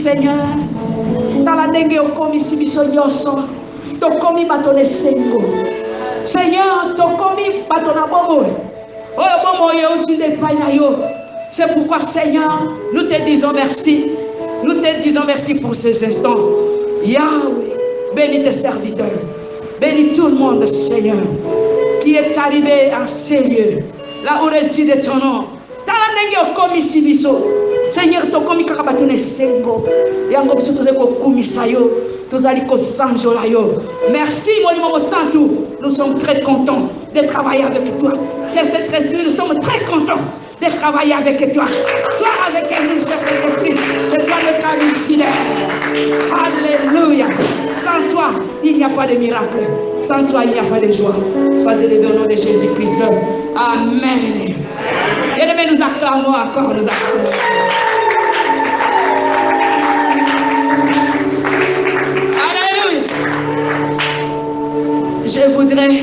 Seigneur. Dans la dengue au commis si bisoyoso. To commis batone sengo. Seigneur, to commis batona bobo. Oh bobo yo tu ne pas yo. C'est pourquoi Seigneur, nous te disons merci. Nous te disons merci pour ces instants. Yahweh, bénis tes serviteurs. Bénis tout le monde, Seigneur, qui est arrivé en ces lieux. Là où réside ton nom. Seigneur, tu commis kakabatune sengo. Yango biso tuze ko kumisa yo. Tuzali ko sanjola yo. Merci, mon Santo. Nous sommes très contents de travailler avec toi. Cher Saint-Esprit, nous sommes très contents de travailler avec toi. Sois avec nous, cher Saint-Esprit. De toi notre ami fidèle. Alléluia. Sans toi, il n'y a pas de miracle. Sans toi, il n'y a pas de joie. Sois élevé au nom de Jésus-Christ. Amen. Bien-aimés, nous acclamons encore, nous acclamons. Alléluia. Je voudrais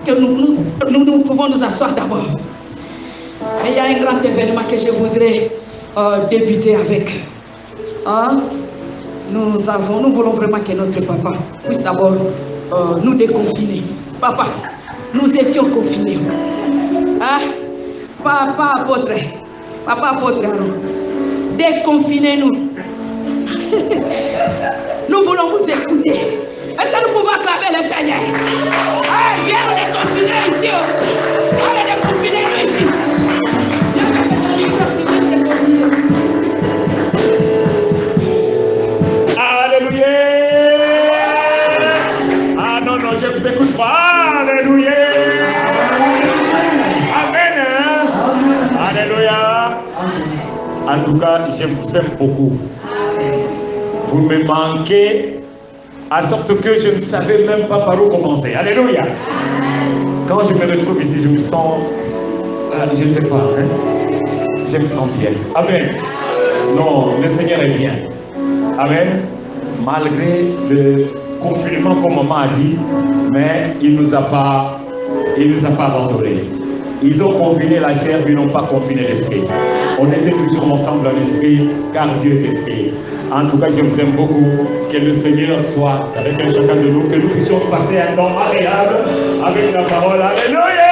que nous pouvons nous asseoir d'abord. Mais il y a un grand événement que je voudrais débuter avec. Hein? Nous voulons vraiment que notre papa puisse d'abord nous déconfiner. Papa, nous étions confinés. Hein? Papa apôtre, Aaron, déconfinez-nous. Nous voulons vous écouter. Est-ce que nous pouvons acclamer le Seigneur? Viens nous déconfiner ici. Allez déconfiner nous ici. Alléluia. Ah non, je ne vous écoute pas. Alléluia. Alléluia. En tout cas, je vous aime beaucoup. Vous me manquez, à sorte que je ne savais même pas par où commencer. Alléluia. Quand je me retrouve ici, je me sens, je ne sais pas, hein? Je me sens bien. Amen. Non, le Seigneur est bien. Amen. Malgré le confinement, comme maman a dit, mais il ne nous a pas abandonnés. Ils ont confiné la chair, mais ils n'ont pas confiné l'esprit. On était toujours ensemble en esprit, car Dieu est esprit. En tout cas, je vous aime beaucoup. Que le Seigneur soit avec chacun de nous, que nous puissions passer un temps agréable avec la parole. Alléluia!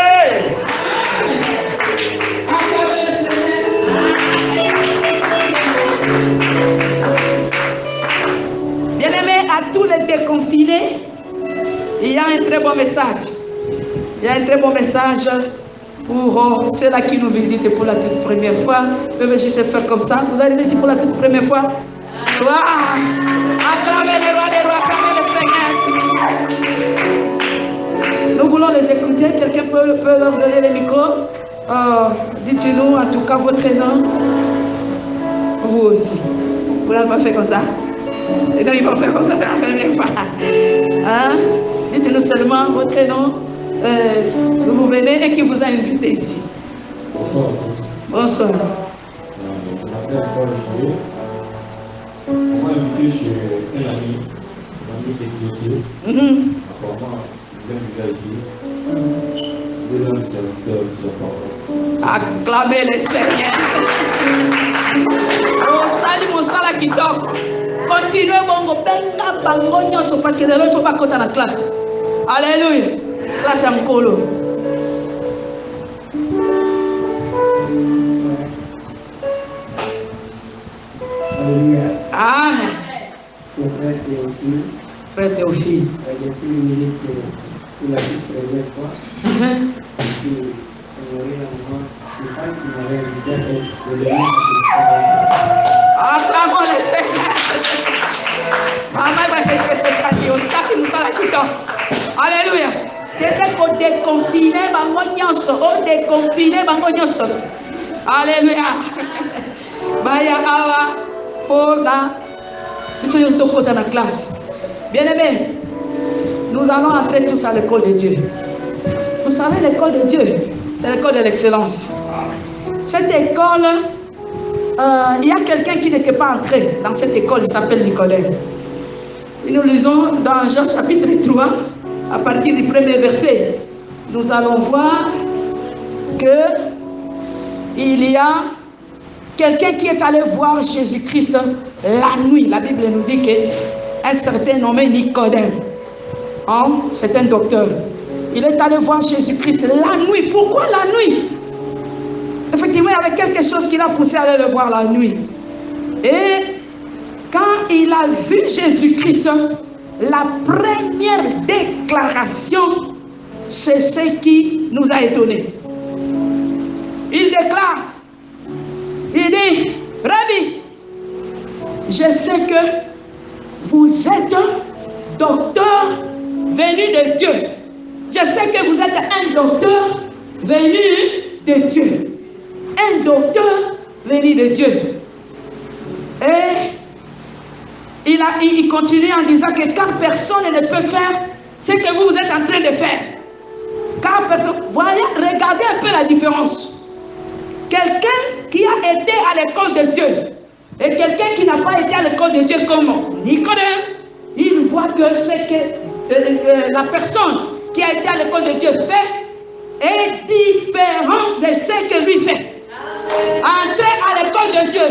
Bien-aimés, à tous les déconfinés, il y a un très bon message. Il y a un très bon message pour ceux-là qui nous visitent pour la toute première fois. Vous pouvez juste faire comme ça. Vous arrivez ici pour la toute première fois. Wow. Acclamez les rois des rois, acclamez le Seigneur. Nous voulons les écouter. Quelqu'un peut leur donner le micro. Dites-nous en tout cas votre nom. Vous aussi. Vous l'avez pas fait comme ça. Et non, ils vont faire comme ça, c'est la première fois. Hein? Dites-nous seulement votre nom. D'où vous venez et qui vous a invité ici. Bonsoir. Bonsoir. Je m'appelle Paul Choué. On m'a invité chez un ami de Dieu. Apparemment, il vient déjà ici. Il est dans le serviteur de la parole. Acclamez le Seigneur. Mon sala qui dort. Continuez mon benga bangonyo so parce que il ne faut pas compter dans la classe. Alléluia. Classe à Mkolo. Alléluia. Amen. C'est frère Théophile. Frère Théophile. Je suis ministre pour la toute première fois. Je suis honoré à moi. C'est pas qui m'avait invité à être Acclamons le Seigneur. Maman va se faire au sac qui nous parle tout le temps. Alléluia. Quelqu'un pour déconfiner, bango nyonso. Oh, déconfiner, bango nyonso. Alléluia. Baya awa, poda. Nous sommes dans la classe. Bien aimé, nous allons entrer tous à l'école de Dieu. Vous savez, l'école de Dieu, c'est l'école de l'excellence. Cette école, il y a quelqu'un qui n'était pas entré dans cette école, il s'appelle Nicodème. Si nous lisons dans Jean chapitre 3, à partir du premier verset, nous allons voir que il y a quelqu'un qui est allé voir Jésus-Christ la nuit. La Bible nous dit qu'un certain nommé Nicodème, hein, c'est un docteur, il est allé voir Jésus-Christ la nuit. Pourquoi la nuit? Effectivement, il y avait quelque chose qui l'a poussé à aller le voir la nuit. Et quand il a vu Jésus-Christ, la première déclaration, c'est ce qui nous a étonnés. Il déclare, il dit, Rabbi, je sais que vous êtes un docteur venu de Dieu. Je sais que vous êtes un docteur venu de Dieu. Un docteur venu de Dieu. Et il continue en disant que car personne ne peut faire ce que vous êtes en train de faire. Car personne, voyez, regardez un peu la différence. Quelqu'un qui a été à l'école de Dieu et quelqu'un qui n'a pas été à l'école de Dieu comme Nicodème, il voit que ce que la personne qui a été à l'école de Dieu fait est différent de ce que lui fait. Entrez à l'école de Dieu.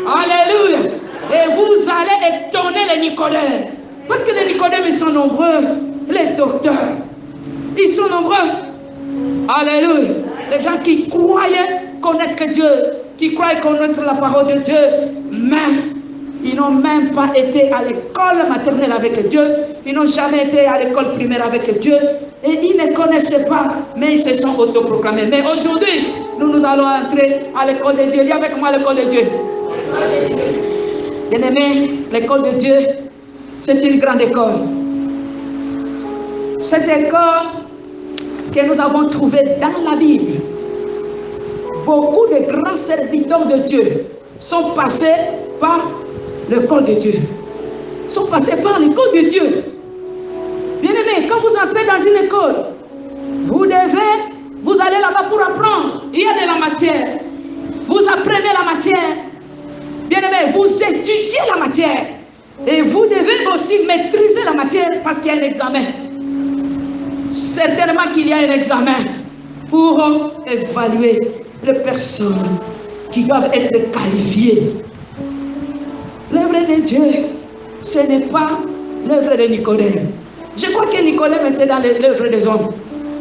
Alléluia. Et vous allez étonner les Nicodèmes. Parce que les Nicodèmes, ils sont nombreux. Les docteurs, ils sont nombreux. Alléluia. Les gens qui croyaient connaître Dieu, qui croyaient connaître la parole de Dieu, mais ils n'ont même pas été à l'école maternelle avec Dieu. Ils n'ont jamais été à l'école primaire avec Dieu. Et ils ne connaissaient pas, mais ils se sont autoproclamés. Mais aujourd'hui, nous allons entrer à l'école de Dieu. Viens avec moi à l'école de Dieu. Bien-aimé, l'école de Dieu, c'est une grande école. Cette école que nous avons trouvée dans la Bible, beaucoup de grands serviteurs de Dieu sont passés par l'école de Dieu. Sont passés par l'école de Dieu. Bien-aimé, quand vous entrez dans une école, vous allez là-bas pour apprendre. Il y a de la matière. Vous apprenez la matière. Bien-aimé, vous étudiez la matière. Et vous devez aussi maîtriser la matière parce qu'il y a un examen. Certainement qu'il y a un examen pour évaluer les personnes qui doivent être qualifiées. L'œuvre de Dieu, ce n'est pas l'œuvre de Nicodème. Je crois que Nicodème était dans l'œuvre des hommes.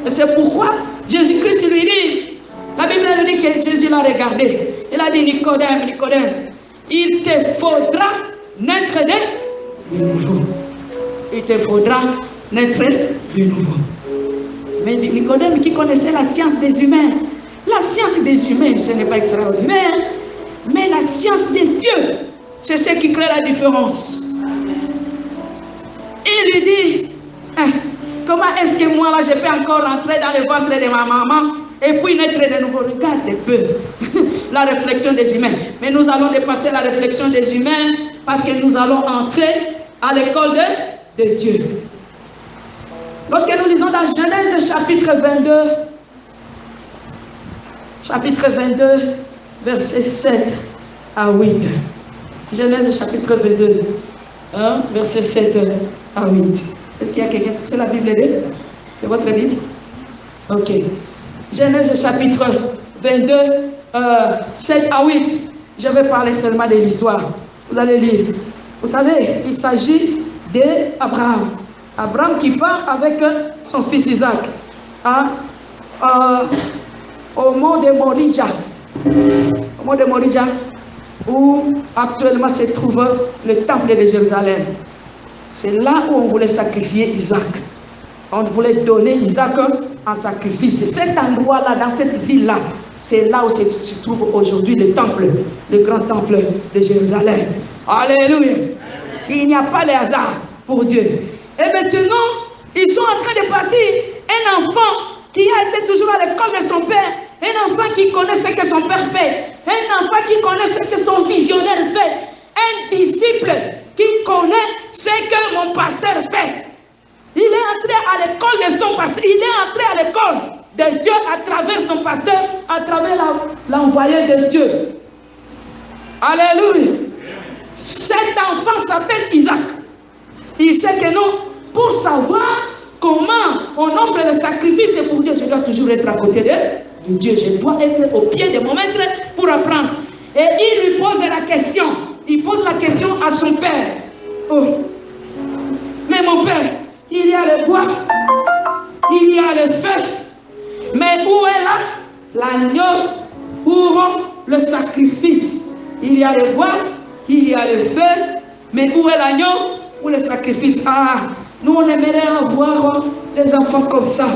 Et c'est pourquoi Jésus-Christ lui dit, la Bible nous dit que Jésus l'a regardé. Il a dit, Nicodème, Nicodème, il te faudra naître de nouveau. Il te faudra naître de nouveau. Mais Nicodème qui connaissait la science des humains, la science des humains, ce n'est pas extraordinaire, mais la science de Dieu, c'est ce qui crée la différence. Il lui dit, comment est-ce que moi là je peux encore rentrer dans le ventre de ma maman et puis naître de nouveau? Regarde un peu la réflexion des humains. Mais nous allons dépasser la réflexion des humains parce que nous allons entrer à l'école de Dieu. Lorsque nous lisons dans Genèse chapitre 22, versets 7 à 8. Genèse chapitre 22, versets 7 à 8. Est-ce qu'il y a quelqu'un? C'est la Bible de votre Bible? Ok. Genèse chapitre 22, 7 à 8. Je vais parler seulement de l'histoire. Vous allez lire. Vous savez, il s'agit d'Abraham. Abraham qui part avec son fils Isaac au mont de Morija. Au mont de Morija, où actuellement se trouve le temple de Jérusalem. C'est là où on voulait sacrifier Isaac. On voulait donner Isaac en sacrifice. Cet endroit-là, dans cette ville-là, c'est là où se trouve aujourd'hui le temple, le grand temple de Jérusalem. Alléluia. Il n'y a pas de hasard pour Dieu. Et maintenant, ils sont en train de partir. Un enfant qui a été toujours à l'école de son père, un enfant qui connaît ce que son père fait, un enfant qui connaît ce que son visionnaire fait, un disciple qui connaît ce que mon pasteur fait. Il est entré à l'école de son pasteur, il est entré à l'école de Dieu à travers son pasteur, à travers l'envoyé de Dieu. Alléluia. Cet enfant s'appelle Isaac. Il sait que non, pour savoir comment on offre le sacrifice pour Dieu, je dois toujours être à côté de Dieu. Je dois être au pied de mon maître pour apprendre. Et il lui pose la question, il pose la question à son père. Oh, mais mon père, il y a le bois, il y a le feu, mais où est là l'agneau pour le sacrifice? Il y a le bois, il y a le feu, mais où est l'agneau pour le sacrifice? Ah, nous on aimerait avoir des enfants comme ça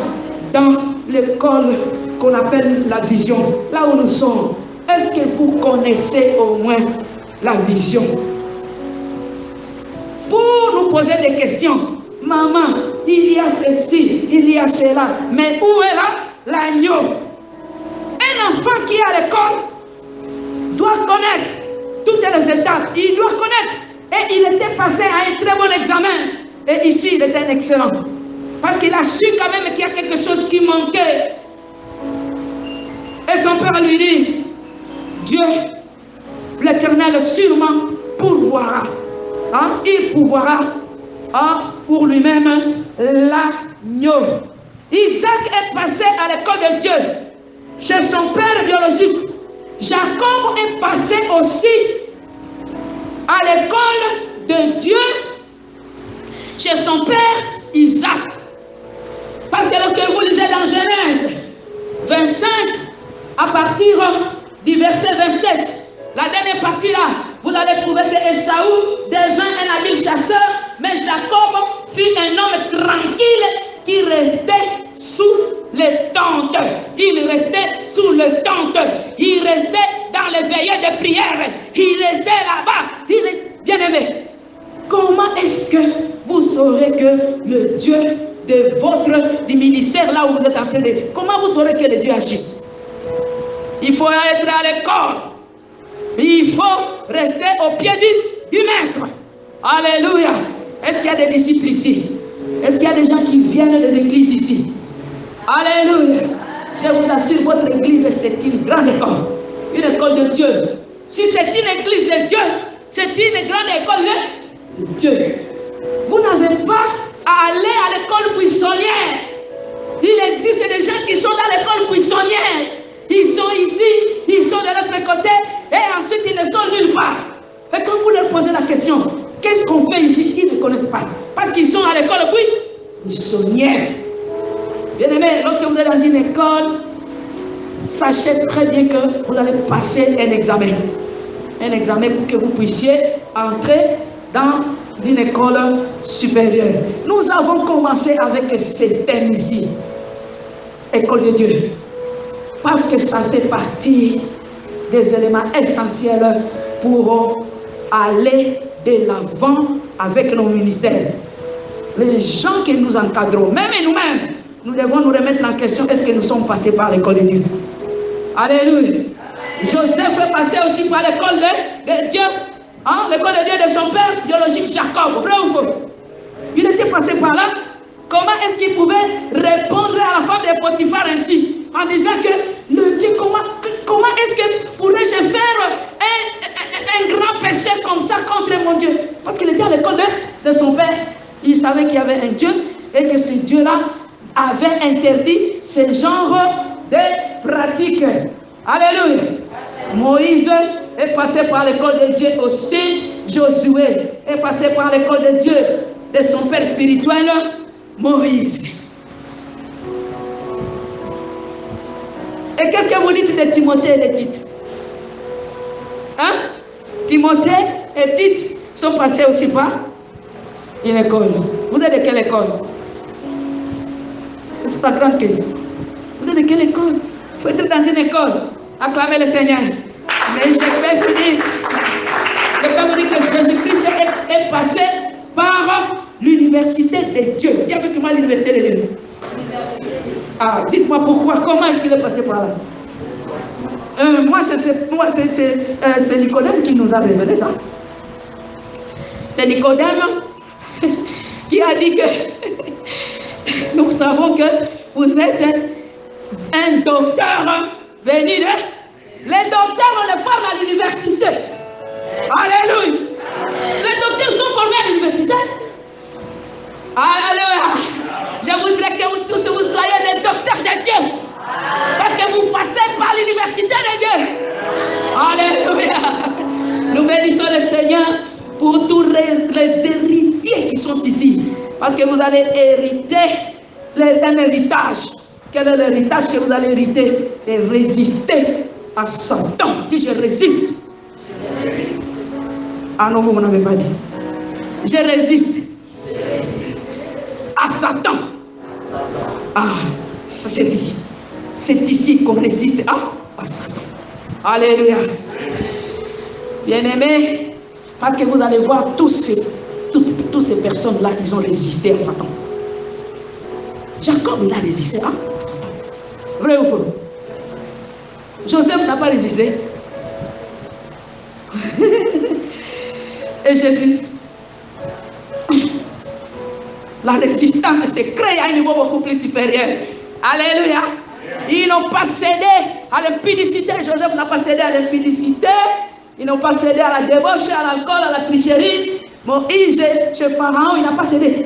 dans l'école qu'on appelle la vision, là où nous sommes. Est-ce que vous connaissez au moins la vision? Pour nous poser des questions. Maman, il y a ceci, il y a cela, mais où est là l'agneau? Un enfant qui est à l'école doit connaître toutes les étapes. Il doit connaître. Et il était passé à un très bon examen. Et ici, il était un excellent. Parce qu'il a su quand même qu'il y a quelque chose qui manquait. Et son père lui dit, Dieu, l'Éternel sûrement pourvoira. Hein? Il pourvoira pour lui-même l'agneau. Isaac est passé à l'école de Dieu chez son père biologique. Jacob est passé aussi à l'école de Dieu chez son père Isaac. Parce que lorsque vous lisez dans Genèse 25, à partir du verset 27, la dernière partie là, vous allez trouver que Esaü devint un habile chasseur, mais Jacob fut un homme tranquille qui restait sous les tentes. Il restait sous les tentes. Il restait dans les veillées de prière. Il restait là-bas. Bien aimé, comment est-ce que vous saurez que le Dieu du ministère, là où vous êtes en train de... Comment vous saurez que le Dieu agit? Il faut être à l'école. Il faut rester au pied du maître. Alléluia. Est-ce qu'il y a des disciples ici? Est-ce qu'il y a des gens qui viennent des églises ici? Alléluia. Je vous assure, votre église, c'est une grande école. Une école de Dieu. Si c'est une église de Dieu, c'est une grande école de Dieu. Vous n'avez pas à aller à l'école buissonnière. Il existe des gens qui sont dans l'école buissonnière. Ils sont ici, ils sont de l'autre côté, et ensuite ils ne sont nulle part. Et quand vous leur posez la question, qu'est-ce qu'on fait ici? Ils ne connaissent pas. Parce qu'ils sont à l'école buissonnière. Bien aimé, lorsque vous êtes dans une école, sachez très bien que vous allez passer un examen. Un examen pour que vous puissiez entrer dans une école supérieure. Nous avons commencé avec ce thème ici. École de Dieu. Parce que ça fait partie des éléments essentiels pour aller de l'avant avec nos ministères. Les gens que nous encadrons, même nous-mêmes, nous devons nous remettre en question, est-ce que nous sommes passés par l'école de Dieu? Alléluia. Joseph est passé aussi par l'école de Dieu, hein? L'école de Dieu de son père biologique Jacob, vrai ou faux? Il était passé par là. Comment est-ce qu'il pouvait répondre à la femme de Potiphar ainsi? En disant que le Dieu, comment est-ce que pourrais-je faire un grand péché comme ça contre mon Dieu? Parce qu'il était à l'école de son père. Il savait qu'il y avait un Dieu et que ce Dieu-là avait interdit ce genre de pratiques. Alléluia. Moïse est passé par l'école de Dieu aussi. Josué est passé par l'école de Dieu de son père spirituel, Moïse. Et qu'est-ce que vous dites de Timothée et de Tite? Hein? Timothée et Tite sont passés aussi par une école. Vous êtes de quelle école? C'est la grande question. Vous êtes de quelle école? Il faut être dans une école. Acclamez le Seigneur. Mais je peux vous dire que Jésus-Christ est passé par l'université de Dieu. Dis avec moi l'université de Dieu. Ah, dites-moi pourquoi, comment est-ce qu'il est passé par là? Moi, c'est Nicodème qui nous a révélé ça. C'est Nicodème qui a dit que nous savons que vous êtes un docteur venu de... Les docteurs, on les forme à l'université. Alléluia. Les docteurs sont formés à l'université. Alléluia. Je voudrais que vous tous vous soyez des docteurs de Dieu. Parce que vous passez par l'université de Dieu. Alléluia. Nous bénissons le Seigneur. Seigneur, pour tous les héritiers qui sont ici. Parce que vous allez hériter un héritage. Quel est l'héritage que vous allez hériter? C'est résister à Satan. Dis, je résiste. Ah non, vous n'avez pas dit. Je résiste à Satan. Ah, c'est ici. C'est ici qu'on résiste à Satan. Alléluia. Bien-aimés, parce que vous allez voir toutes ces personnes-là, ils ont résisté à Satan. Jacob, il a résisté à Satan. Vrai ou faux? Joseph n'a pas résisté. Et Jésus, la résistance s'est créée à un niveau beaucoup plus supérieur. Alléluia. Ils n'ont pas cédé à l'impudicité. Joseph n'a pas cédé à l'impudicité. Ils n'ont pas cédé à la débauche, à l'alcool, à la tricherie. Moïse, chez Pharaon, il n'a pas cédé.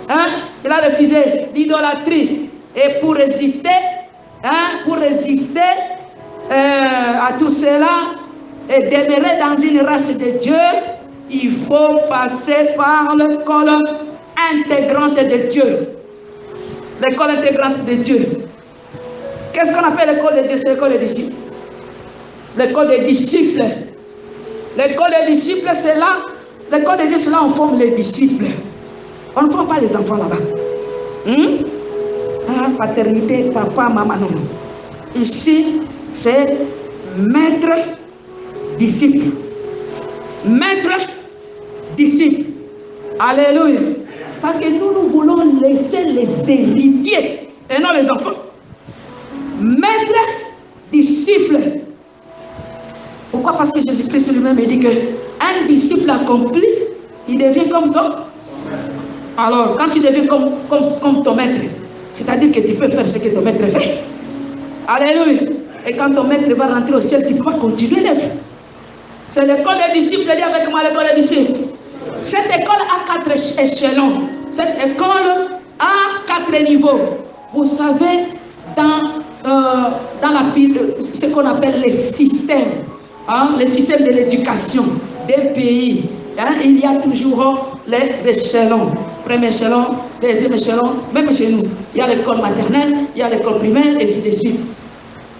Hein? Il a refusé l'idolâtrie. Et pour résister, à tout cela et demeurer dans une race de Dieu, il faut passer par l'école intégrante de Dieu. L'école intégrante de Dieu. Qu'est-ce qu'on appelle l'école de Dieu? C'est l'école des disciples. L'école des disciples. L'école des disciples, c'est là. L'école de Dieu, c'est là où on forme les disciples. On ne forme pas les enfants là-bas. Paternité, papa, maman, non. Ici, c'est maître, disciple. Maître, disciple. Alléluia. Parce que nous voulons laisser les héritiers et non les enfants. Maître, disciple. Pourquoi? Parce que Jésus-Christ lui-même dit qu'un disciple accompli, il devient comme toi. Alors, quand tu deviens comme ton maître, c'est-à-dire que tu peux faire ce que ton maître fait. Alléluia. Et quand ton maître va rentrer au ciel, tu ne peux pas continuer d'être. C'est l'école des disciples. Dis avec moi l'école des disciples. Cette école a 4 échelons. Cette école a 4 niveaux. Vous savez, dans ce qu'on appelle les systèmes, les systèmes de l'éducation des pays, il y a toujours les échelons. Premier échelon, deuxième échelon, même chez nous. Il y a l'école maternelle, il y a l'école primaire, et ainsi de suite.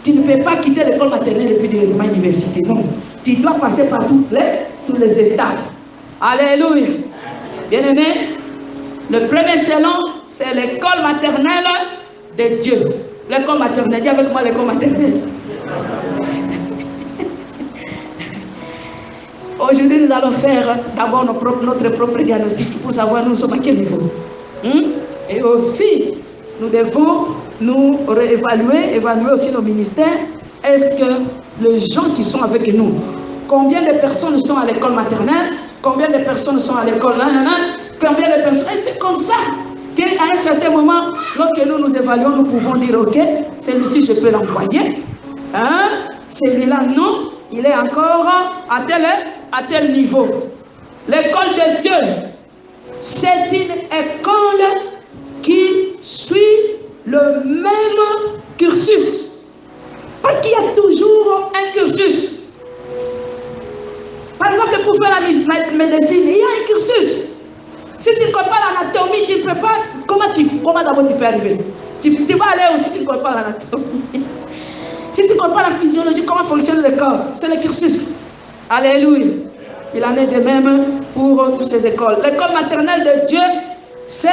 Tu ne peux pas quitter l'école maternelle et puis directement à l'université. Non. Tu dois passer par toutes les étapes. Alléluia. Bien-aimés, le premier échelon, c'est l'école maternelle de Dieu. L'école maternelle, dis avec moi l'école maternelle. Aujourd'hui, nous allons faire d'abord notre propre diagnostic pour savoir nous sommes à quel niveau. Et aussi, nous devons nous réévaluer, évaluer aussi nos ministères. Est-ce que les gens qui sont avec nous, combien de personnes sont à l'école maternelle, combien de personnes sont à l'école combien de personnes, et c'est comme ça qu'à un certain moment, lorsque nous nous évaluons, nous pouvons dire, ok, celui-ci je peux l'envoyer, celui-là non, il est encore à tel niveau. L'école de Dieu, c'est une école qui suit le même cursus. Parce qu'il y a toujours un cursus. Par exemple, pour faire la médecine, il y a un cursus. Si tu ne connais pas l'anatomie, tu ne peux pas. Comment d'abord tu peux arriver? Tu vas aller où si tu ne connais pas l'anatomie? Si tu ne connais pas la physiologie, comment fonctionne le corps? C'est le cursus. Alléluia. Il en est de même pour toutes ces écoles. L'école maternelle de Dieu, c'est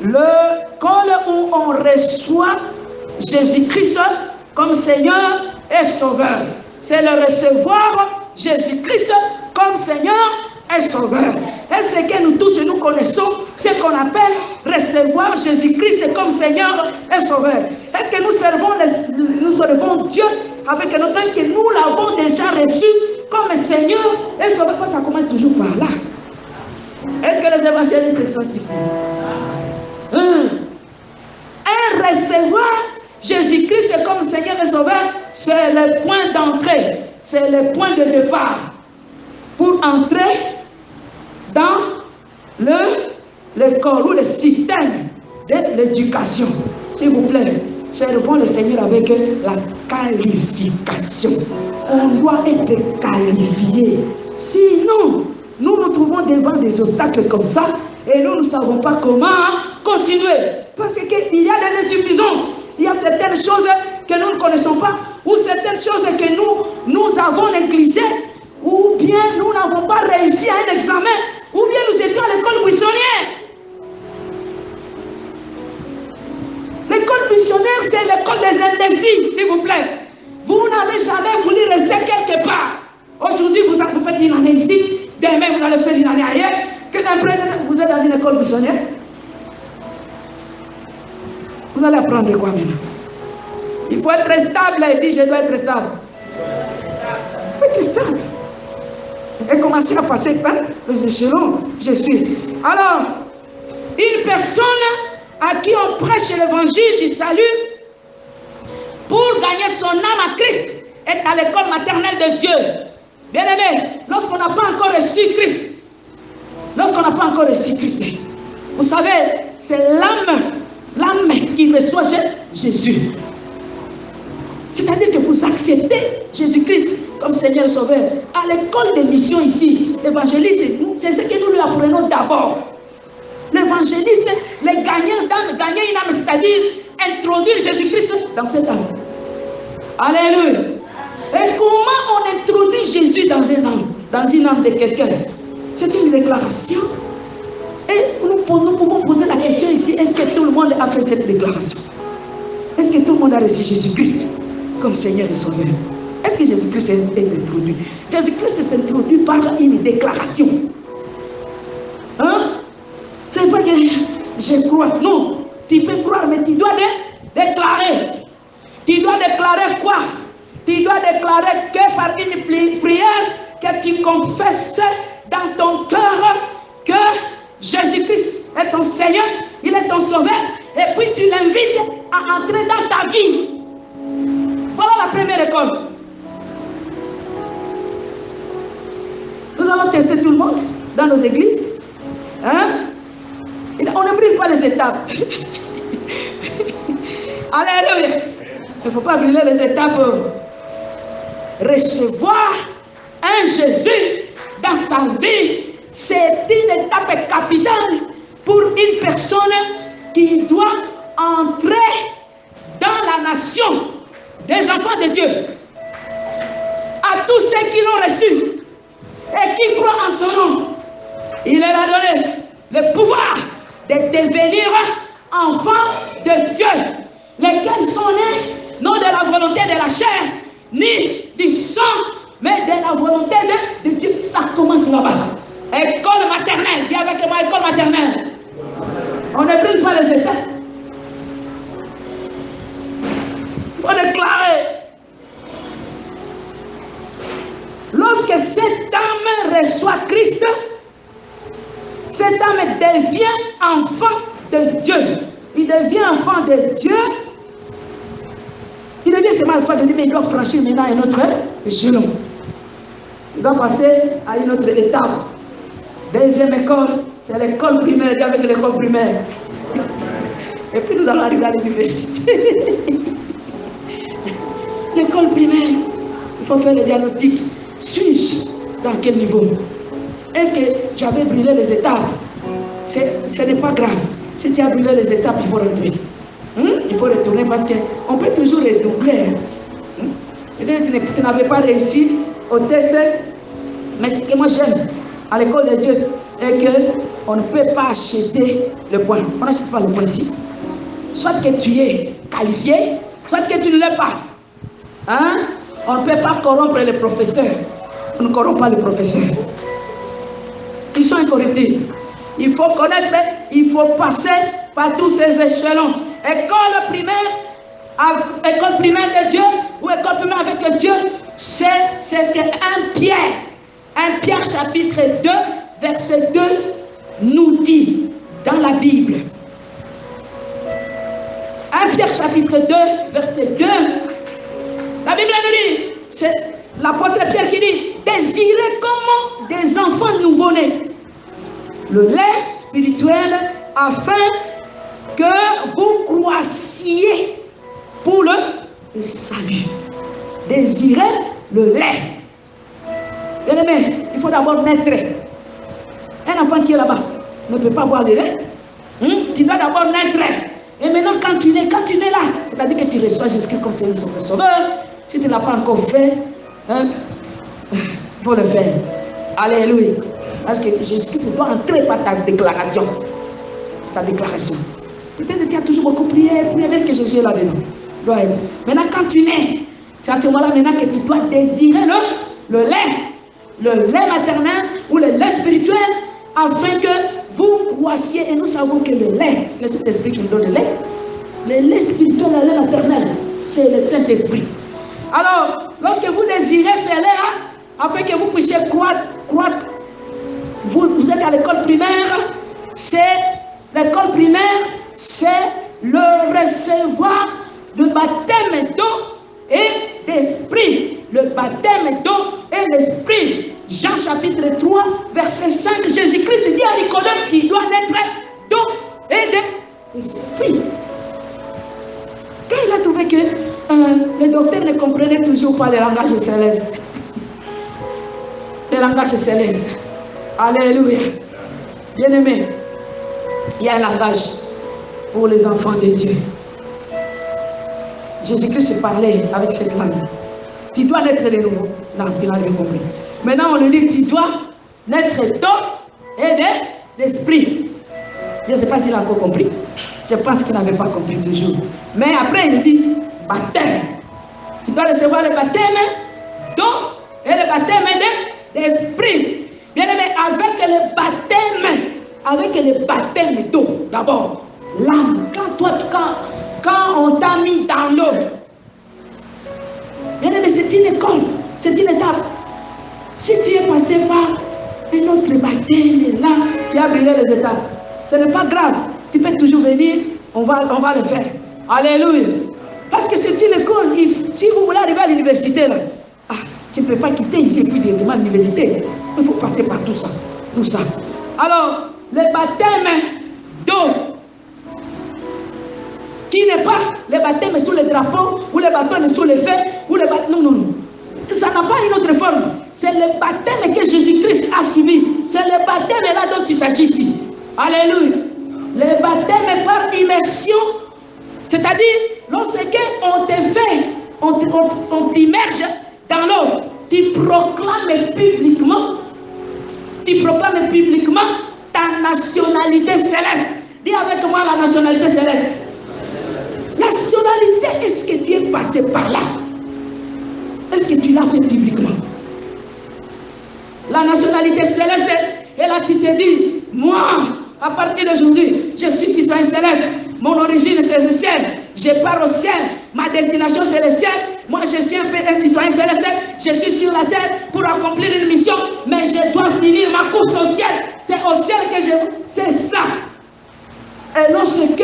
l'école où on reçoit Jésus-Christ comme Seigneur et Sauveur. C'est le recevoir Jésus-Christ comme Seigneur et Sauveur. Et ce que nous tous nous connaissons, c'est qu'on appelle recevoir Jésus-Christ comme Seigneur et Sauveur. Est-ce que nous servons Dieu avec notre âge que nous l'avons déjà reçu comme Seigneur et Sauveur? Ça commence toujours par là. Est-ce que les évangélistes sont ici? Un recevoir Jésus-Christ comme Seigneur et Sauveur, c'est le point d'entrée, c'est le point de départ pour entrer dans l'école ou le système de l'éducation. S'il vous plaît, servons le Seigneur avec la qualification. On doit être qualifié. Sinon, nous nous trouvons devant des obstacles comme ça et nous ne savons pas comment continuer. Parce qu'il y a des insuffisances. Il y a certaines choses que nous ne connaissons pas ou certaines choses que nous avons négligées ou bien nous n'avons pas réussi à un examen ou bien nous étions à l'école buissonnière. L'école buissonnière, c'est l'école des indécis, s'il vous plaît. Vous n'avez jamais voulu rester quelque part. Aujourd'hui, vous faites une année ici, demain vous allez faire une année ailleurs. Que d'après, vous êtes dans une école buissonnière. Vous allez apprendre quoi maintenant? Il faut être stable. Il dit, je dois être stable. Il faut être stable. Et commencer à passer par les échelons. Je suis. Alors, une personne à qui on prêche l'évangile du salut pour gagner son âme à Christ est à l'école maternelle de Dieu. Bien aimé, lorsqu'on n'a pas encore reçu Christ, vous savez, c'est l'âme qui reçoit Jésus. C'est-à-dire que vous acceptez Jésus-Christ comme Seigneur et Sauveur. À l'école de mission ici, l'évangéliste, c'est ce que nous lui apprenons d'abord. L'évangéliste, les gagnants d'âme, gagner une âme, c'est-à-dire introduire Jésus-Christ dans cette âme. Alléluia. Et comment on introduit Jésus dans une âme de quelqu'un? C'est une déclaration. Et nous pouvons poser la question ici, est-ce que tout le monde a fait cette déclaration? Est-ce que tout le monde a reçu Jésus-Christ comme Seigneur et Sauveur? Est-ce que Jésus-Christ est introduit? Jésus-Christ s'introduit par une déclaration. Hein? C'est pas que je crois. Non, tu peux croire, mais tu dois déclarer. Tu dois déclarer quoi? Tu dois déclarer que par une prière, que tu confesses dans ton cœur que Jésus-Christ est ton Seigneur, il est ton Sauveur, et puis tu l'invites à entrer dans ta vie. Voilà la première école. Nous allons tester tout le monde dans nos églises. Hein? On ne brûle pas les étapes. Alléluia. Il ne faut pas brûler les étapes. Recevoir un Jésus dans sa vie, c'est une étape capitale pour une personne qui doit entrer dans la nation des enfants de Dieu. À tous ceux qui l'ont reçu et qui croient en son nom, il leur a donné le pouvoir de devenir enfants de Dieu, lesquels sont nés non de la volonté de la chair, ni du sang, mais de la volonté de Dieu. Ça commence là-bas. École maternelle, viens avec moi, école maternelle. On ne brûle pas les étapes. Il faut déclarer. Lorsque cette âme reçoit Christ, cette âme devient enfant de Dieu. Il devient enfant de Dieu. Il devient seulement enfant de Dieu, mais il doit franchir maintenant un autre échelon. Il doit passer à une autre étape. Deuxième école, c'est l'école primaire. Viens avec l'école primaire. Et puis nous allons arriver à l'université. L'école primaire, il faut faire le diagnostic. Suis-je dans quel niveau? Est-ce que j'avais brûlé les étapes? Ce n'est pas grave. Si tu as brûlé les étapes, il faut rentrer. Il faut retourner parce qu'on peut toujours redoubler. Peut-être tu n'avais pas réussi au test, mais ce que moi j'aime à l'école de Dieu est qu'on ne peut pas acheter le point. On n'achète pas le point ici. Soit que tu es qualifié, soit que tu ne l'es pas. Hein? On ne peut pas corrompre les professeurs. On ne corrompt pas les professeurs. Ils sont incorruptibles. Il faut connaître, il faut passer par tous ces échelons. École primaire de Dieu ou école primaire avec Dieu, c'est un Pierre. 1 Pierre chapitre 2, verset 2 nous dit dans la Bible. 1 Pierre chapitre 2, verset 2. La Bible nous dit, c'est l'apôtre Pierre qui dit, désirez comme des enfants nouveau-nés le lait spirituel afin que vous croissiez pour le salut. Désirez le lait. Bien aimé, il faut d'abord naître. Un enfant qui est là-bas ne peut pas boire le lait. Tu dois d'abord naître. Et maintenant, quand tu nais là, c'est-à-dire que tu reçois Jésus-Christ comme Seigneur et Sauveur. Si tu ne l'as pas encore fait, il faut le faire. Alléluia. Parce que Jésus-Christ doit entrer par ta déclaration. Ta déclaration. Peut-être que tu as toujours beaucoup prié. Est-ce que Jésus est là-dedans? Maintenant, quand tu nais, c'est à ce moment-là maintenant que tu dois désirer le lait maternel ou le lait spirituel, afin que vous croissiez. Et nous savons que le lait, c'est le Saint-Esprit qui nous donne le lait spirituel, le lait maternel, c'est le Saint-Esprit. Alors, lorsque vous désirez ce lait, afin que vous puissiez croître, vous êtes à l'école primaire, l'école primaire, c'est le recevoir le baptême d'eau et d'esprit. Le baptême d'eau et l'esprit. Jean chapitre 3, verset 5, Jésus-Christ dit à Nicodème qu'il doit naître d'eau et d'esprit. Quand il a trouvé que les docteurs ne comprenaient toujours pas le langage céleste. Le langage céleste. Alléluia. Bien-aimé, il y a un langage pour les enfants de Dieu. Jésus-Christ parlait avec cette langue. Tu dois naître de nouveau. Non, il n'a rien compris. Maintenant, on lui dit, tu dois naître d'eau et d'esprit. Je ne sais pas s'il a encore compris. Je pense qu'il n'avait pas compris toujours. Mais après, il dit, baptême. Tu dois recevoir le baptême d'eau et le baptême d'esprit. Bien aimé, avec le baptême d'eau, d'abord, l'âme, quand on t'a mis dans l'eau, bien aimé, c'est une école, c'est une étape. Si tu es passé par un autre baptême, là, tu as brûlé les étapes. Ce n'est pas grave, tu peux toujours venir, on va le faire. Alléluia. Parce que c'est une école, si vous voulez arriver à l'université, là, tu ne peux pas quitter ici et puis directement à l'université. Il faut passer par tout ça. Alors, le baptême d'eau, qui n'est pas le baptême sous le drapeau, ou le baptême sous le feu, ou le baptême... Non. Ça n'a pas une autre forme. C'est le baptême que Jésus-Christ a subi. C'est le baptême là dont il s'agit ici. Alléluia. Le baptême par immersion, c'est-à-dire lorsque on te fait, on t'immerge dans l'eau, tu proclames publiquement ta nationalité céleste. Dis avec moi la nationalité céleste. Nationalité, est-ce que tu es passé par là? Est-ce que tu l'as fait publiquement? La nationalité céleste, et là tu te dis, moi, à partir d'aujourd'hui, je suis citoyen céleste. Mon origine c'est le ciel. Je pars au ciel. Ma destination c'est le ciel. Moi je suis un citoyen céleste. Je suis sur la terre pour accomplir une mission. Mais je dois finir ma course au ciel. C'est au ciel que c'est ça. Et lorsque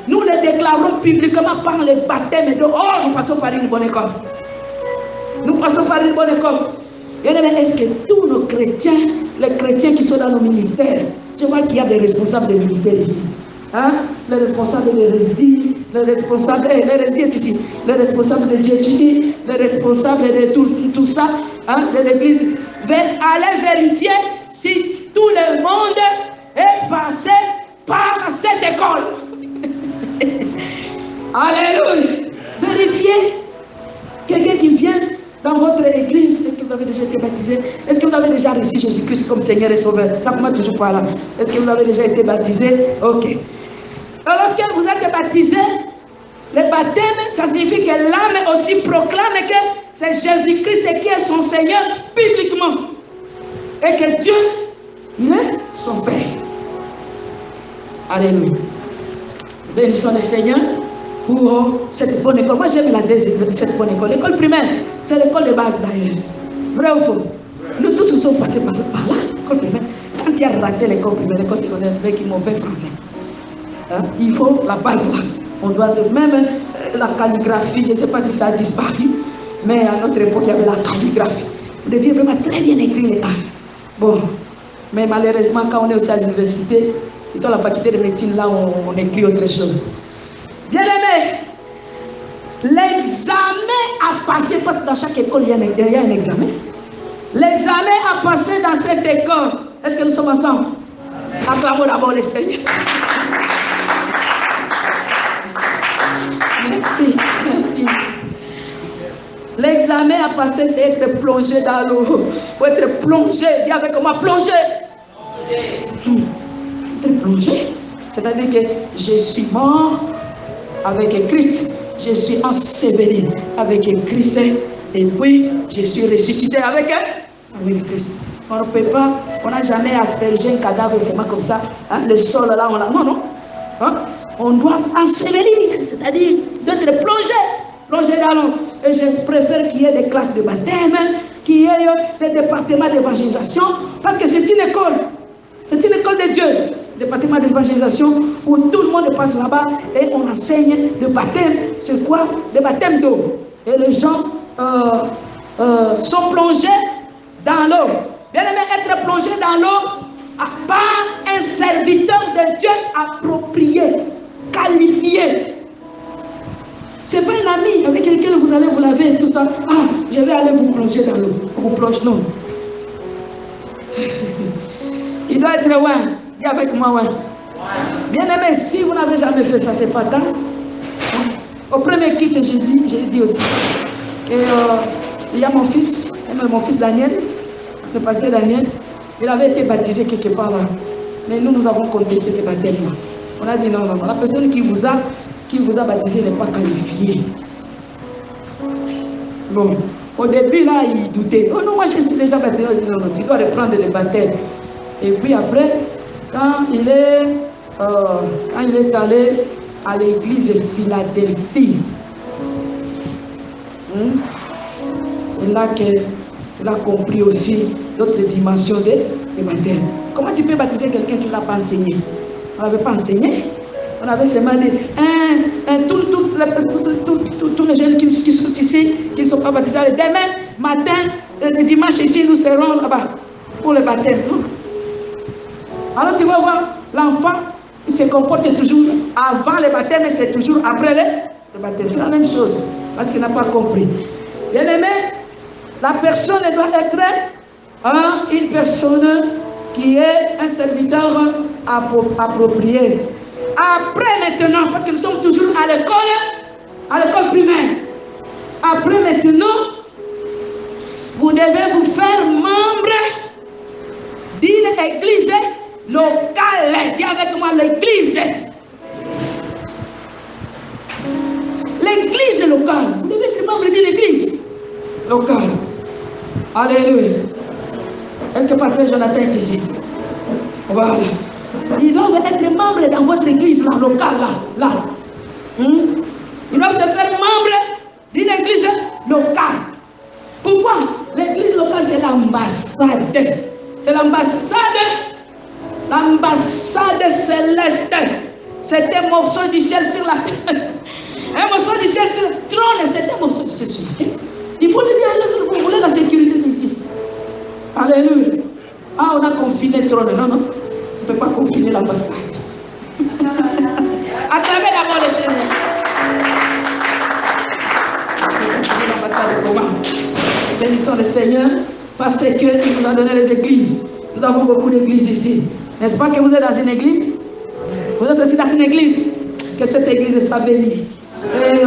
nous le déclarons publiquement par le baptême d'eau, nous passons par une bonne école. Nous passons par une bonne école. Est-ce que tous nos chrétiens, les chrétiens qui sont dans nos ministères, je vois qu'il y a des responsables des ministères ici. Les responsables de RSD, les responsables de GHD, les responsables de tout ça, de l'église, allez vérifier si tout le monde est passé par cette école. Alléluia. Vérifiez. Quelqu'un qui vient dans votre église, est-ce que vous avez déjà été baptisé? Est-ce que vous avez déjà reçu Jésus-Christ comme Seigneur et Sauveur? Ça commence toujours par là. Est-ce que vous avez déjà été baptisé? Ok. Alors, lorsque vous êtes baptisé, le baptême, ça signifie que l'âme aussi proclame que c'est Jésus-Christ qui est son Seigneur publiquement. Et que Dieu, il est son Père. Alléluia. Bénissons le Seigneur pour cette bonne école. Moi, j'aime cette bonne école. L'école primaire, c'est l'école de base d'ailleurs. Vrai ou faux? Nous tous nous sommes passés par là, l'école primaire. Quand tu as raté l'école primaire, l'école secondaire, tu vois qu'ils m'ont fait français. Il faut la base là. On doit même la calligraphie, je ne sais pas si ça a disparu, mais à notre époque, il y avait la calligraphie. Vous deviez vraiment très bien écrire les A. Bon, mais malheureusement, quand on est aussi à l'université, c'est dans la faculté de médecine, là, on écrit autre chose. Bien aimé, l'examen à passer, parce que dans chaque école, il y a un examen. L'examen a passé dans cette école. Est-ce que nous sommes ensemble? Acclamons d'abord le Seigneur. Merci, merci. L'examen à passer, c'est être plongé dans l'eau. Il faut être plongé. Dis avec moi, plongé. Être plongé. C'est-à-dire que je suis mort avec Christ. Je suis enseveli avec Christ. Et puis, je suis ressuscité avec Christ. On ne peut pas, on n'a jamais aspergé un cadavre seulement comme ça. Hein, le sol là, on l'a. Non, non. Hein? On doit ensevelir, c'est-à-dire d'être plongé dans l'eau. Et je préfère qu'il y ait des classes de baptême, qu'il y ait des départements d'évangélisation, parce que c'est une école. C'est une école de Dieu. Département d'évangélisation où tout le monde passe là-bas et on enseigne le baptême. C'est quoi? Le baptême d'eau. Et les gens sont plongés dans l'eau. Bien aimé, être plongé dans l'eau par un serviteur de Dieu approprié, qualifié. Ce n'est pas un ami avec lequel vous allez vous laver et tout ça. Ah, je vais aller vous plonger dans l'eau. Vous plonge, non. Il doit être loin. Dis avec moi, ouais. Bien aimé, si vous n'avez jamais fait ça, c'est pas tant. Au premier kit, j'ai dit aussi qu'il y a mon fils Daniel, le pasteur Daniel, il avait été baptisé quelque part là. Mais nous avons contesté ce baptême-là. On a dit non, non, la personne qui vous a baptisé n'est pas qualifiée. Bon, au début là, il doutait. Oh non, moi je suis déjà baptisé. Non, non, tu dois reprendre le baptême. Et puis après, quand il est allé à l'église de Philadelphie, c'est là qu'il a compris aussi d'autres dimensions de baptême. Comment tu peux baptiser quelqu'un que tu ne l'as pas enseigné? On n'avait pas enseigné. On avait seulement dit, tous les jeunes qui sont ici, qui ne sont pas baptisés, demain matin, dimanche ici, nous serons là-bas pour le baptême. Alors tu vas voir, l'enfant, il se comporte toujours avant le baptême et c'est toujours après le baptême. C'est la même chose, parce qu'il n'a pas compris. Bien aimé, la personne doit être une personne qui est un serviteur approprié. Après maintenant, parce que nous sommes toujours à l'école primaire. Après maintenant, vous devez vous faire membre d'une église locale. Dis avec moi l'église. L'église locale. Vous devez être membre d'une église locale. Alléluia. Est-ce que pasteur Jonathan est ici? Voilà. Ils doivent être membres dans votre église là, locale là. Ils doivent se faire membre d'une église locale. Pourquoi? L'église locale c'est l'ambassade. C'est l'ambassade céleste. C'est un morceau du ciel sur la terre. Un morceau du ciel sur le trône, c'est un morceau du ciel sur la terre. Il faut le dire, vous voulez la sécurité ici. Alléluia. Ah, on a confiné le trône. Non, non. On ne peut pas confiner l'ambassade. Acclamez d'abord le Seigneur. L'ambassade comment? Bénissons le Seigneur parce qu'il nous a donné les églises. Nous avons beaucoup d'églises ici. N'est-ce pas que vous êtes dans une église? Vous êtes aussi dans une église. Que cette église soit bénie. Et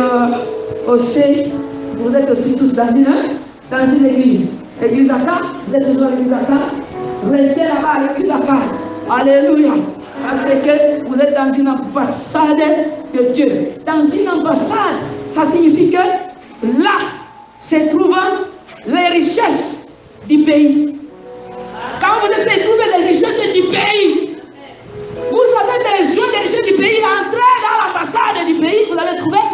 aussi, vous êtes aussi tous dans une église. Église Aka, vous êtes toujours à l'église Aka. Restez là-bas à l'église Aka. Alléluia. Parce que vous êtes dans une ambassade de Dieu. Dans une ambassade, ça signifie que là se trouvent les richesses du pays. Quand vous êtes trouvé les richesses du pays, vous avez besoin des richesses du pays, entrez dans l'ambassade du pays, vous allez trouver.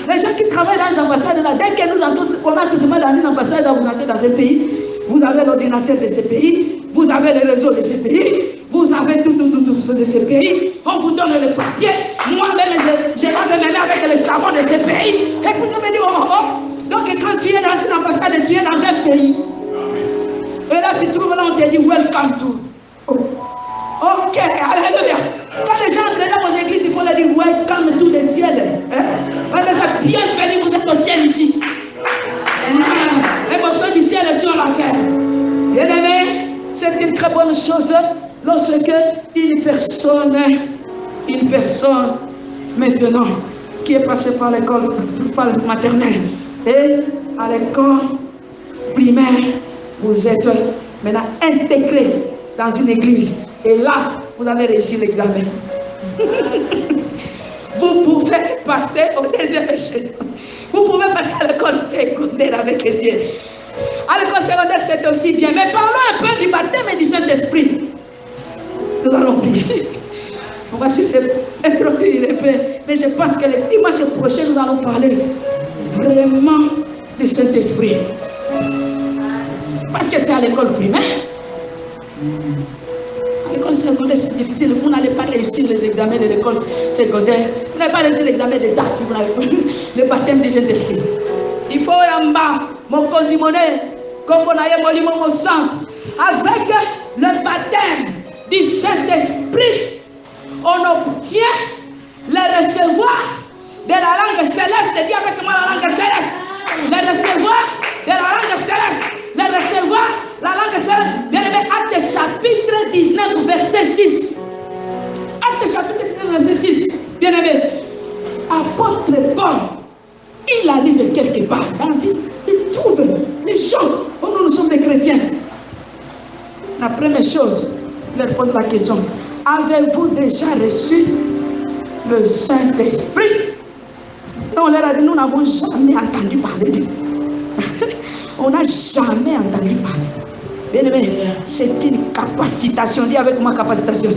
Les gens qui travaillent dans les ambassades, là, dès que nous entrons, on a tout dans une ambassade, là, vous entrez dans un pays, vous avez l'ordinateur de ce pays, vous avez le réseau de ce pays, vous avez tout de ce pays, on vous donne le papier, moi-même je lave mes mains avec le savon de ce pays, et puis je me dis, oh. Donc quand tu es dans une ambassade, tu es dans un pays. Et là tu trouves, là on te dit, welcome to. Oh. Ok, alléluia. Quand les gens entrent dans vos églises, il faut leur dire, welcome to the ciel. Bienvenue, vous êtes au ciel ici. Les morceaux du ciel est sur la terre. c'est une très bonne chose lorsque une personne maintenant qui est passée par l'école maternelle et à l'école primaire, vous êtes maintenant intégré dans une église et là, vous avez réussi l'examen. Vous pouvez passer au deuxième échelon. Vous pouvez passer à l'école secondaire avec Dieu. À l'école secondaire, c'est aussi bien. Mais parlons un peu du baptême et du Saint-Esprit. Nous allons prier. On va juste introduire un peu. Mais je pense que le dimanche prochain, nous allons parler vraiment du Saint-Esprit. Parce que c'est à l'école primaire. À l'école secondaire, c'est difficile. Vous n'allez pas réussir les examens de l'école secondaire. Vous n'allez pas réussir l'examen d'État si vous n'avez pas le baptême du Saint-Esprit. Il faut en bas, mon condimoné, comme on a eu mon sang. Avec le baptême du Saint-Esprit, on obtient le recevoir de la langue céleste. Dis avec moi la langue céleste. Le recevoir de la langue céleste. Le recevoir la langue céleste. Bien aimé, Actes chapitre 19, verset 6. Actes chapitre 19, verset 6. Bien aimé, apôtre Paul, il arrive quelque part. Il trouve les gens. Nous sommes des chrétiens. La première chose, il leur pose la question. Avez-vous déjà reçu le Saint-Esprit? Et on leur a dit, nous n'avons jamais entendu parler de lui. On n'a jamais entendu parler. Bien aimé, c'est une capacitation. Dis avec moi capacitation.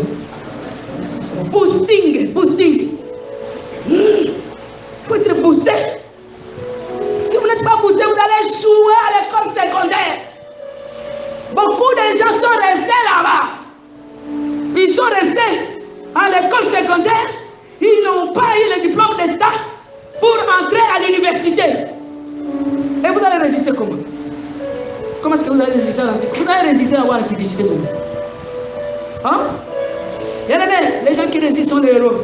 Boosting. Il faut être boosté. Si vous n'êtes pas boosté, vous allez jouer à l'école secondaire. Beaucoup de gens sont restés là-bas. Ils sont restés à l'école secondaire. Ils n'ont pas eu le diplôme d'État pour entrer à l'université. Et vous allez résister comment? Comment est-ce que vous allez résister à l'antique? Vous allez résister à avoir la publicité comment? Hein? Bien aimé, les gens qui résistent sont les héros.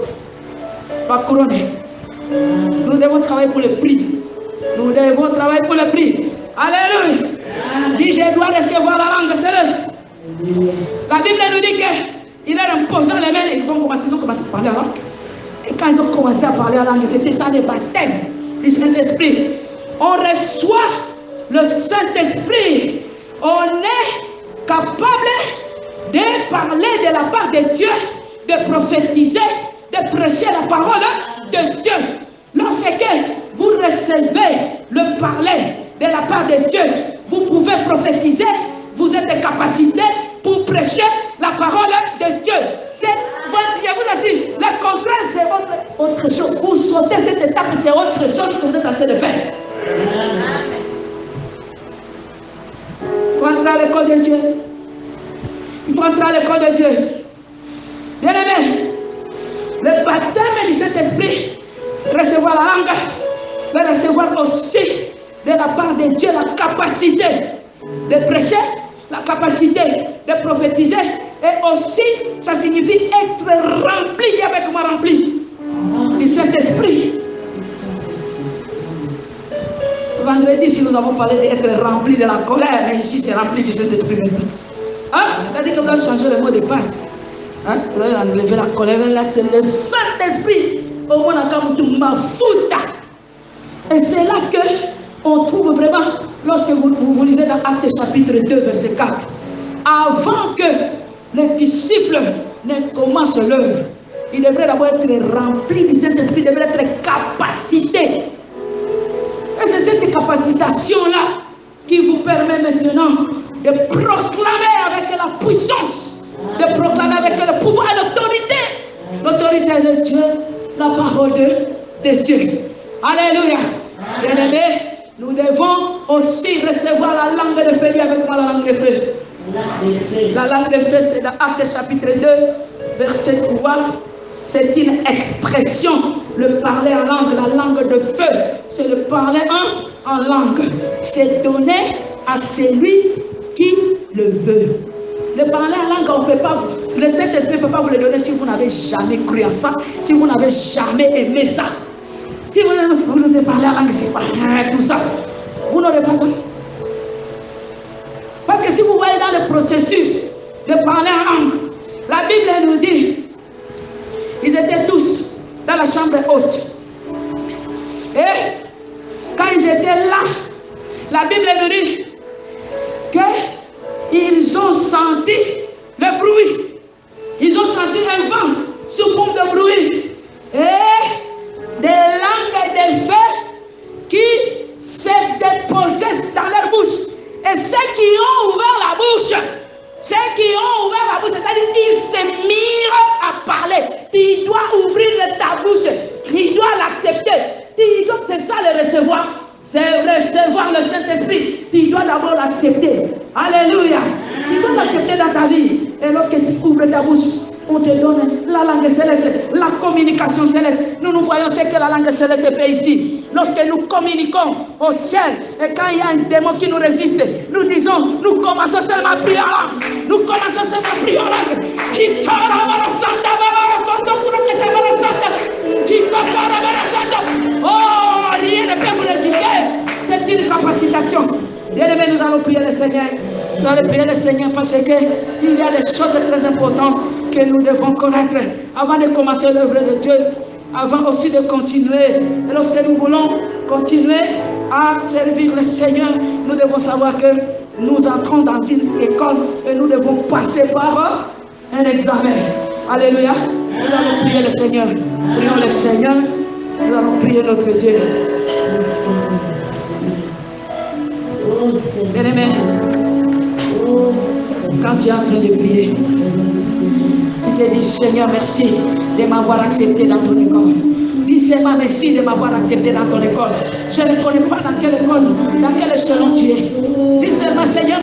Pas couronner. Nous devons travailler pour le prix. Nous devons travailler pour le prix. Alléluia. Dis, je dois recevoir la langue céleste. La Bible nous dit qu'il est en posant les mains, ils ont commencé à parler à langue. Et quand ils ont commencé à parler à langue, c'était ça le baptême du Saint-Esprit. On reçoit le Saint-Esprit. On est capable de parler de la part de Dieu, de prophétiser, de prêcher la parole de Dieu. Lorsque vous recevez le parler de la part de Dieu, vous pouvez prophétiser, vous êtes de capacité pour prêcher la parole de Dieu. Je vous assure, le contraire c'est autre chose. Vous sautez cette étape, c'est autre chose que vous êtes en train de faire. Il faut entrer à l'école de Dieu. Il faut entrer à l'école de Dieu. Bien aimé, le baptême du Saint-Esprit, recevoir la langue, mais recevoir aussi de la part de Dieu la capacité de prêcher, la capacité de prophétiser, et aussi ça signifie être rempli, avec moi rempli du Saint-Esprit. Vendredi, si nous avons parlé d'être rempli de la colère, mais ici c'est rempli du Saint-Esprit maintenant. Hein? C'est-à-dire que vous allez changer le mot de passe. Hein? Vous allez enlever la colère, là c'est le Saint-Esprit. Au moins, et c'est là qu'on trouve vraiment, lorsque vous lisez dans Actes chapitre 2, verset 4, avant que les disciples ne commencent l'œuvre, ils devraient d'abord être remplis du Saint-Esprit, ils devraient être capacités. Et c'est cette capacitation-là qui vous permet maintenant de proclamer avec la puissance, de proclamer avec le pouvoir et l'autorité de Dieu, la parole de Dieu. Alléluia. Bien-aimés, nous devons aussi recevoir la langue de feu. Dis avec moi la langue de feu. La langue de feu, c'est dans Actes chapitre 2, verset 3. C'est une expression, le parler en langue, la langue de feu. C'est le parler en langue. C'est donné à celui qui le veut. Le parler en langue, on ne peut pas, le Saint-Esprit ne peut pas vous le donner si vous n'avez jamais cru en ça, si vous n'avez jamais aimé ça. Si vous ne parlez en langue, c'est pas tout ça. Vous n'aurez pas ça. Parce que si vous voyez dans le processus de parler en langue. La Bible nous dit, ils étaient tous dans la chambre haute. Et quand ils étaient là, la Bible nous dit qu'ils ont senti le bruit. Ils ont senti un vent sous forme de bruit. Et des langues et des feux qui se déposaient dans leur bouche. Et ceux qui ont ouvert la bouche, c'est-à-dire qu'ils se mirent à parler. Tu dois ouvrir ta bouche. Tu dois l'accepter. C'est ça le recevoir. C'est recevoir le Saint-Esprit. Tu dois d'abord l'accepter. Alléluia. Tu dois l'accepter dans ta vie. Et lorsque tu ouvres ta bouche, on te donne la langue céleste, la communication céleste. Nous voyons ce que la langue céleste fait ici. Lorsque nous communiquons au ciel, et quand il y a un démon qui nous résiste, nous disons, nous commençons seulement à prier en langue. Nous commençons seulement à prier en langue. Oh, rien ne peut vous résister. C'est une capacitation. Bien-aimés, nous allons prier le Seigneur. Nous allons prier le Seigneur parce qu'il y a des choses très importantes que nous devons connaître avant de commencer l'œuvre de Dieu, avant aussi de continuer. Et lorsque nous voulons continuer à servir le Seigneur, nous devons savoir que nous entrons dans une école et nous devons passer par un examen. Alléluia. Nous allons prier le Seigneur. Prions le Seigneur. Nous allons prier notre Dieu. Bien-aimé, quand tu es en train de prier, tu te dis, Seigneur, merci de m'avoir accepté dans ton école. Dis, Seigneur, merci de m'avoir accepté dans ton école. Je ne connais pas dans quelle école, dans quel échelon tu es. Dis seulement, Seigneur,